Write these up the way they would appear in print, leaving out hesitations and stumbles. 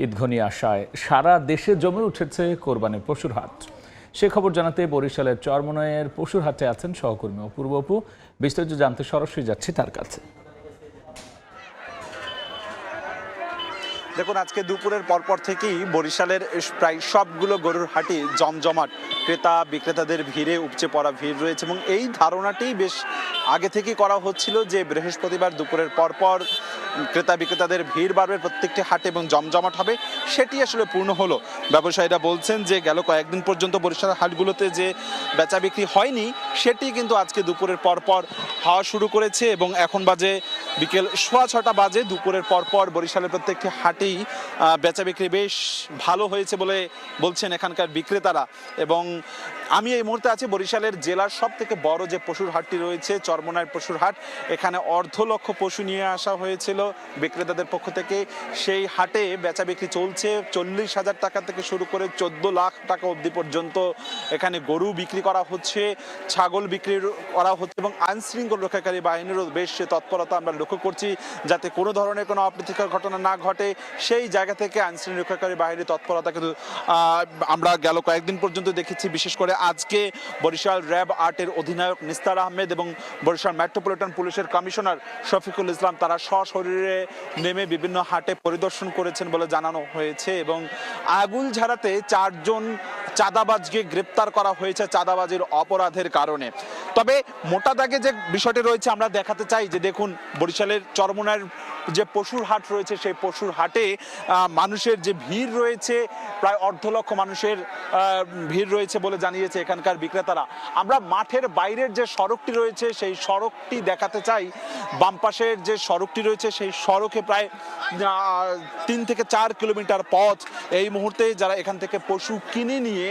ঈদ ঘনিয়ে আসায় সারা দেশে জমে উঠেছে কোরবানির পশুর হাট। সে খবর জানাতে বরিশালের চরমনাইয়ের পশুর হাটে আছেন সহকর্মী অপূর্ব অপু। বিস্তারিত জানতে সরাসরি যাচ্ছি তার কাছে। দেখুন, আজকে দুপুরের পরপর থেকেই বরিশালের প্রায় সবগুলো গরুর হাটই জমজমাট। ক্রেতা বিক্রেতাদের ভিড়ে উপচে পড়া ভিড় রয়েছে এবং এই ধারণাটি বেশ আগে থেকেই করা হচ্ছিল যে বৃহস্পতিবার দুপুরের পরপর ক্রেতা বিক্রেতাদের ভিড় বাড়বে প্রত্যেকটি হাটে এবং জমজমাট হবে। সেটি আসলে পূর্ণ হলো। ব্যবসায়ীরা বলছেন যে গেল কয়েকদিন পর্যন্ত বরিশালের হাটগুলোতে যে বেচা বিক্রি হয়নি সেটি কিন্তু আজকে দুপুরের পরপর হওয়া শুরু করেছে এবং এখন বাজে বিকেল 6:15 বাজে। দুপুরের পরপর বরিশালের প্রত্যেকটি হাটেই বেচা বিক্রি বেশ ভালো হয়েছে বলে বলছেন এখানকার বিক্রেতারা। এবং আমি এই মুহূর্তে আছি বরিশালের জেলার সব থেকে বড় যে পশুর হাটটি রয়েছে চরমনাইয়ের পশুর হাট। এখানে 1.5 লক্ষ পশু নিয়ে আসা হয়েছিল বিক্রেতাদের পক্ষ থেকে। সেই হাটে বেচা বিক্রি চলছে 40,000 টাকা থেকে শুরু করে 14 লাখ টাকা অবধি পর্যন্ত এখানে গরু বিক্রি করা হচ্ছে, ছাগল বিক্রি করা হচ্ছে এবং আইন শৃঙ্খলা রক্ষাকারী বাহিনীরও বেশ তৎপরতা আমরা লক্ষ্য করছি যাতে কোনো ধরনের কোনো অপ্রীতিকর ঘটনা না ঘটে। সেই জায়গা থেকে আইন শৃঙ্খলা রক্ষাকারী বাহিনীর তৎপরতা কিন্তু আমরা গেল কয়েকদিন পর্যন্ত দেখেছি। বিশেষ করে আজকে বরিশাল র্যাব 8-এর অধিনায়ক নিস্তার আহমেদ এবং বরিশাল মেট্রোপলিটন পুলিশের কমিশনার শফিকুল ইসলাম তারা সশরীরে নেমে বিভিন্ন হাটে পরিদর্শন করেছেন বলে জানানো হয়েছে। এবং আগুল ঝাড়াতে 4 জন চাঁদাবাজকে গ্রেপ্তার করা হয়েছে চাঁদাবাজির অপরাধের কারণে। তবে মোটা দাগে যে বিষয়টি রয়েছে আমরা দেখাতে চাই যে দেখুন, বরিশালের চরমনাইয়ের যে পশুর হাট রয়েছে সেই পশুর হাটে মানুষের যে ভিড় রয়েছে প্রায় 1.5 লক্ষ মানুষের ভিড় রয়েছে বলে জানিয়েছে এখানকার বিক্রেতারা। আমরা মাঠের বাইরের যে সড়কটি রয়েছে সেই সড়কটি দেখাতে চাই। বাম পাশের যে সড়কটি রয়েছে সেই সড়কে প্রায় 3 থেকে 4 কিলোমিটার পথ এই মুহূর্তে যারা এখান থেকে পশু কিনে নিয়ে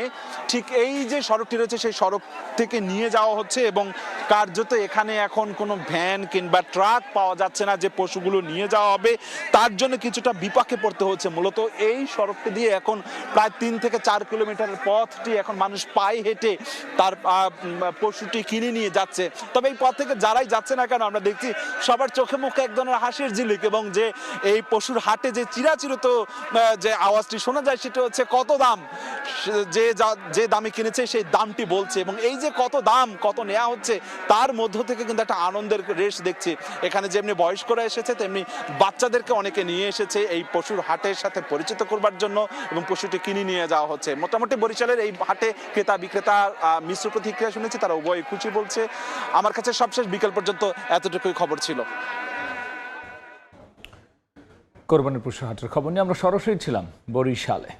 ঠিক এই যে সড়কটি রয়েছে সেই সড়ক থেকে নিয়ে যাওয়া হচ্ছে এবং কার্যত এখানে এখন কোনো ভ্যান কিংবা ট্রাক পাওয়া যাচ্ছে না যে পশুগুলো নিয়ে যাওয়া হবে। তার জন্য কিছুটা বিপাকে পড়তে হচ্ছে। মূলত এই সড়কটি দিয়ে এখন প্রায় 3 থেকে 4 কিলোমিটারের পথটি এখন মানুষ পায়ে হেঁটে তার পশুটি কিনে নিয়ে যাচ্ছে। তবে এই পথ থেকে যারাই যাচ্ছে না কেন আমরা দেখছি সবার চোখে মুখে এক ধরনের হাসির ঝিলিক এবং যে এই পশুর হাটে যে চিরাচিরত যে আওয়াজটি শোনা যায় সেটা হচ্ছে কত দাম, যে দামে কিনেছে সেই দামটি বলছে এবং এই যে কত দাম কত নেওয়া হচ্ছে তার মধ্য থেকে কিন্তু একটা আনন্দের রেশ দেখছি। এখানে যেমনি বয়স্করা এসেছে তেমনি বাচ্চাদেরকে অনেকে নিয়ে এসেছে এই পশুর হাটের সাথে পরিচিত করবার জন্য এবং পশুটি কিনে নিয়ে যাওয়া হচ্ছে। মোটামুটি বরিশালের এই হাটে ক্রেতা বিক্রেতা মিশ্র প্রতিক্রিয়া শুনেছি, তারা উভয় খুশি বলছে। আমার কাছে সবশেষ বিকেল পর্যন্ত এতটুকুই খবর ছিল। কোরবানির পশুর হাটের খবর নিয়ে আমরা সরাসরি ছিলাম বরিশালে।